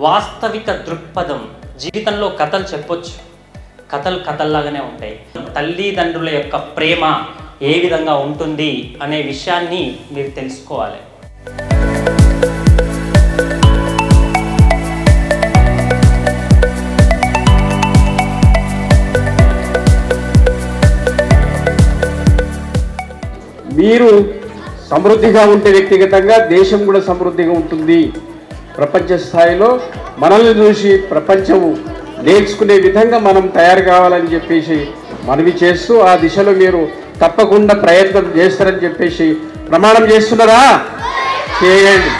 వాస్తవిక దృక్పథం. జీవితంలో కథలు చెప్పొచ్చు, కథలు కథల్లాగానే ఉంటాయి. తల్లిదండ్రుల యొక్క ప్రేమ ఏ విధంగా ఉంటుంది అనే విషయాన్ని మీరు తెలుసుకోవాలి. మీరు సమృద్ధిగా ఉంటే వ్యక్తిగతంగా దేశం కూడా సమృద్ధిగా ఉంటుంది. ప్రపంచ స్థాయిలో మనల్ని చూసి ప్రపంచం నేర్చుకునే విధంగా మనం తయారు కావాలని చెప్పేసి మనవి చేస్తూ ఆ దిశలో మీరు తప్పకుండా ప్రయత్నం చేస్తారని చెప్పేసి ప్రమాణం చేస్తున్నారా? చేయండి.